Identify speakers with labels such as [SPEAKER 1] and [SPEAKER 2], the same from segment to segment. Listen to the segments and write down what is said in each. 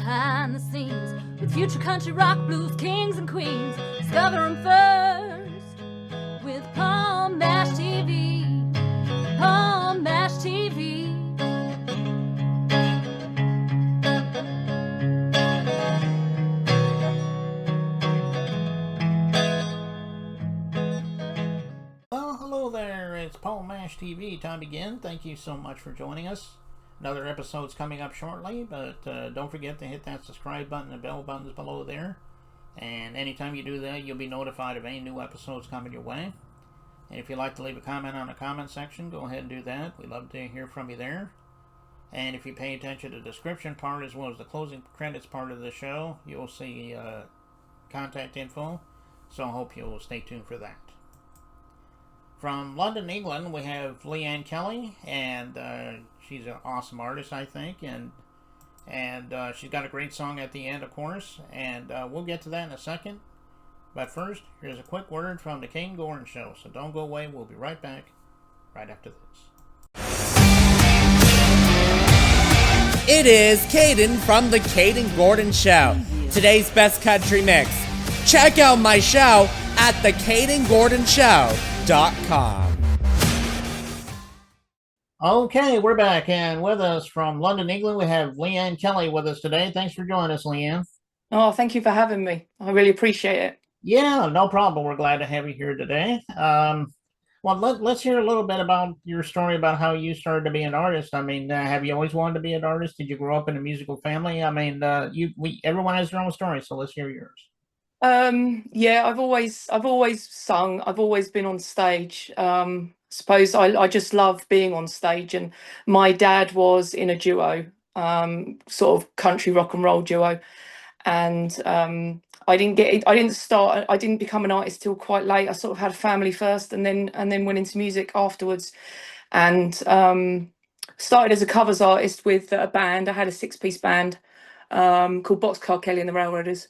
[SPEAKER 1] behind the scenes with future country rock blues kings and queens. Discover them first with Palm Mash TV. Palm Mash TV.
[SPEAKER 2] Well, hello there. It's Palm Mash TV. Time again. Thank you so much for joining us. Another episode's coming up shortly, but don't forget to hit that subscribe button and bell buttons below there. And anytime you do that, you'll be notified of any new episodes coming your way. And if you'd like to leave a comment on the comment section, go ahead and do that. We'd love to hear from you there. And if you pay attention to the description part as well as the closing credits part of the show, you'll see contact info. So I hope you'll stay tuned for that. From London, England, we have Leanne Kelly, and she's an awesome artist, I think, and she's got a great song at the end, of course, and we'll get to that in a second. But first, here's a quick word from the Caden Gordon Show, so don't go away. We'll be right back right after this.
[SPEAKER 3] It is Caden from the Caden Gordon Show, today's best country mix. Check out my show at thecadengordonshow.com.
[SPEAKER 2] Okay, we're back, and with us from London, England, we have Leanne Kelly with us today. Thanks for joining us, Leanne.
[SPEAKER 4] Oh, thank you for having me. I really appreciate it.
[SPEAKER 2] Yeah, no problem. We're glad to have you here today. Well, let's hear a little bit about your story about how you started to be an artist. I mean, have you always wanted to be an artist? Did you grow up in a musical family? I mean, everyone has their own story, so let's hear yours.
[SPEAKER 4] Yeah, I've always sung. I've always been on stage. Suppose I just love being on stage, and my dad was in a duo, sort of country rock and roll duo, and I didn't become an artist till quite late. I sort of had a family first, and then went into music afterwards, and started as a covers artist with a band. I had a 6-piece band called Boxcar Kelly and the Railroaders,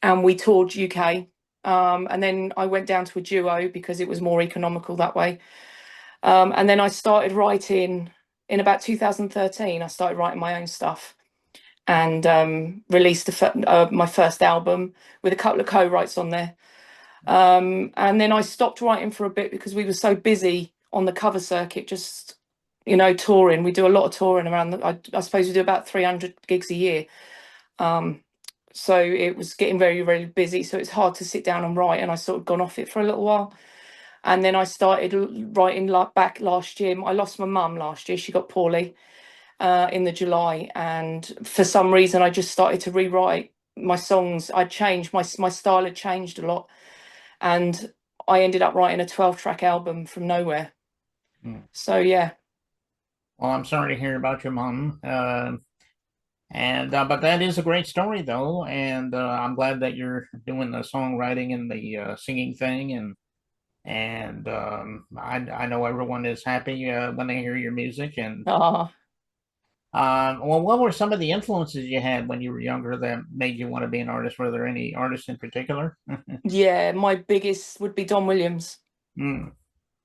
[SPEAKER 4] and we toured UK. And then I went down to a duo because it was more economical that way. And then I started writing in about 2013. I started writing my own stuff, and released my first album with a couple of co-writes on there. And then I stopped writing for a bit because we were so busy on the cover circuit, just, touring. We do a lot of touring around. I suppose we do about 300 gigs a year. So it was getting very, very busy. So it's hard to sit down and write. And I sort of gone off it for a little while. And then I started writing back last year. I lost my mum last year. She got poorly in the July. And for some reason, I just started to rewrite my songs. I changed, my style had changed a lot. And I ended up writing a 12-track album from nowhere. So, yeah.
[SPEAKER 2] Well, I'm sorry to hear about your mom. But that is a great story, though. And I'm glad that you're doing the songwriting and the singing thing. And I know everyone is happy when they hear your music. And well, what were some of the influences you had when you were younger that made you want to be an artist? Were there any artists in particular?
[SPEAKER 4] Yeah, my biggest would be Don Williams.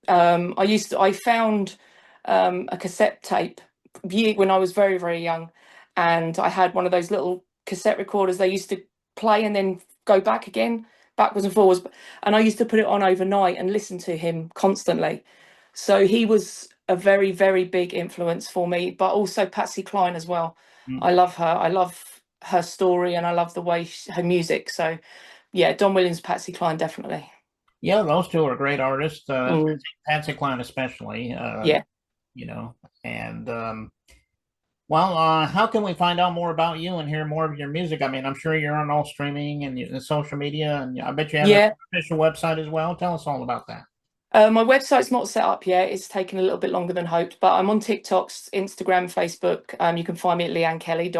[SPEAKER 4] I found a cassette tape when I was very, very young, and I had one of those little cassette recorders they used to play and then go back again, backwards and forwards, and I used to put it on overnight and listen to him constantly. So he was a very, very big influence for me, but also Patsy Cline as well. I love her. I love her story, and I love the way her music. So yeah, Don Williams, Patsy Cline, definitely.
[SPEAKER 2] Yeah, those two are great artists. Patsy Cline especially.
[SPEAKER 4] Yeah.
[SPEAKER 2] And how can we find out more about you and hear more of your music? I mean, I'm sure you're on all streaming and social media, and I bet you have an official website as well. Tell us all about that.
[SPEAKER 4] My website's not set up yet. It's taken a little bit longer than hoped, but I'm on TikTok, Instagram, Facebook. You can find me at Leanne Kelly,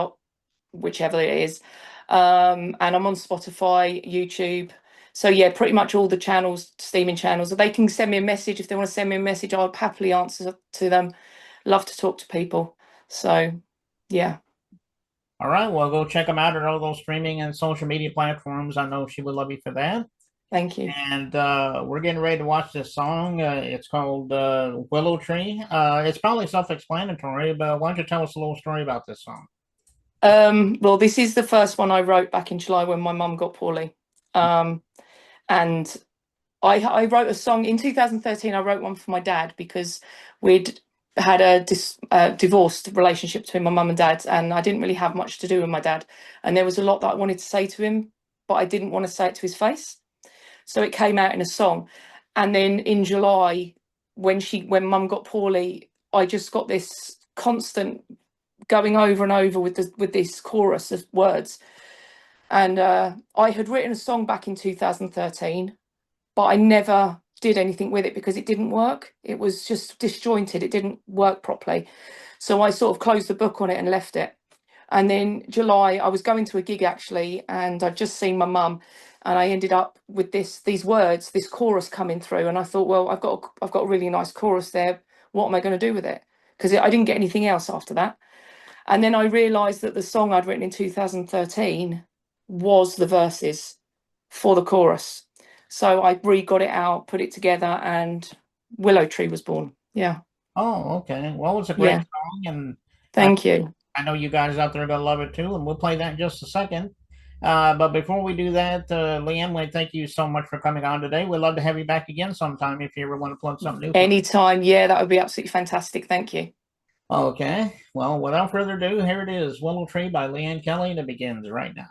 [SPEAKER 4] whichever it is. And I'm on Spotify, YouTube. So yeah, pretty much all the channels, streaming channels. They can send me a message. If they want to send me a message, I'll happily answer to them. Love to talk to people. So yeah.
[SPEAKER 2] All right, well, go check them out at all those streaming and social media platforms. I know she would love you for that.
[SPEAKER 4] Thank you.
[SPEAKER 2] And we're getting ready to watch this song. It's called Willow Tree. It's probably self-explanatory, but why don't you tell us a little story about this song?
[SPEAKER 4] Well, this is the first one I wrote back in July when my mum got poorly. And I wrote a song in 2013. I wrote one for my dad because we'd had a divorced relationship between my mum and dad, and I didn't really have much to do with my dad. And there was a lot that I wanted to say to him, but I didn't want to say it to his face. So it came out in a song. And then in July, when mum got poorly, I just got this constant going over and over with this chorus of words. And I had written a song back in 2013, but I never did anything with it because it didn't work. It was just disjointed. It didn't work properly. So I sort of closed the book on it and left it. And then July, I was going to a gig actually, and I'd just seen my mum, and I ended up with these words, this chorus coming through. And I thought, well, I've got a really nice chorus there. What am I going to do with it? Because I didn't get anything else after that. And then I realised that the song I'd written in 2013 was the verses for the chorus. So I got it out, put it together, and Willow Tree was born. Yeah.
[SPEAKER 2] Oh, okay. Well, it's a great song, and
[SPEAKER 4] thank you.
[SPEAKER 2] I know you guys out there are going to love it too, and we'll play that in just a second. But before we do that, Leanne, we thank you so much for coming on today. We'd love to have you back again sometime if you ever want to plug something new.
[SPEAKER 4] Anytime. Yeah, that would be absolutely fantastic. Thank you.
[SPEAKER 2] Okay. Well, without further ado, here it is, Willow Tree by Leanne Kelly, and it begins right now.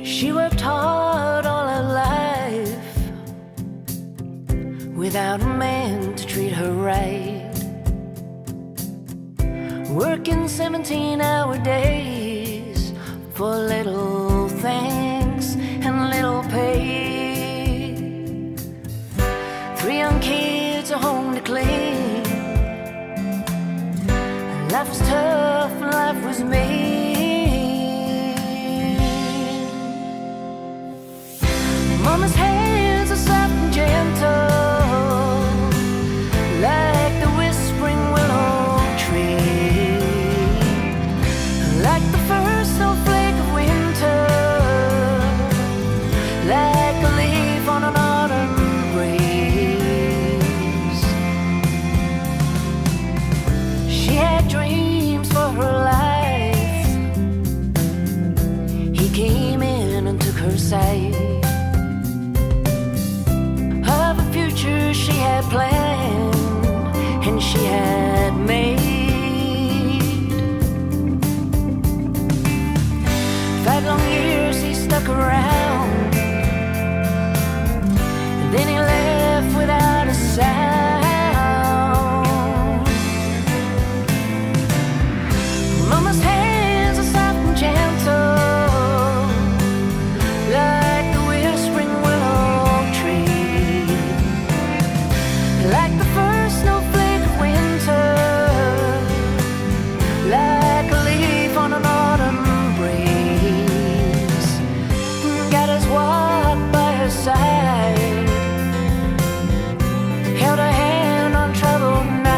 [SPEAKER 5] She worked hard all her life without a man to treat her right, working 17-hour days for little thanks and little pay. 3 young kids, a home to clean. Life was tough and life was mean. Mama's hands are soft and gentle, like the whispering willow tree, like the first snowflake of winter, like a leaf on an autumn breeze. She had dreams for her life. He came in and took her side. She had planned and she had made. 5 long years he stuck around, and then he left without a sound. Mama's hands are soft and gentle, like the whispering willow tree, like the first snowflake of winter, like a leaf on an autumn breeze. God has walked by her side, held her hand on troubled nights.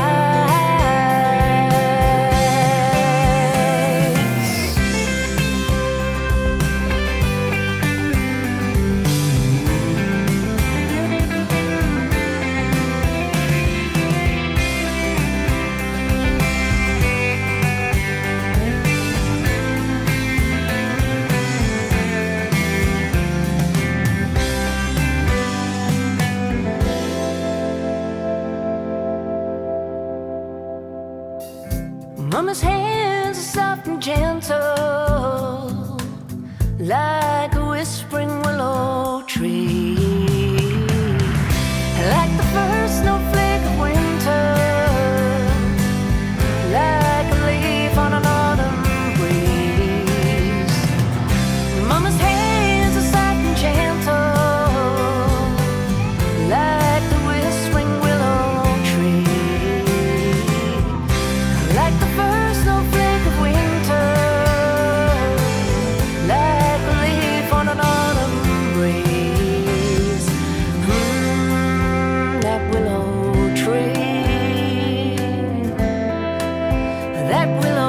[SPEAKER 5] Mama's hands are soft and gentle, like a whispering willow tree, like the first snowflake of winter, like a leaf on an autumn breeze. Mama's hands are soft and gentle, like the whispering willow tree, like the first snowflake of winter, like a leaf on an autumn breeze. That willow tree, that willow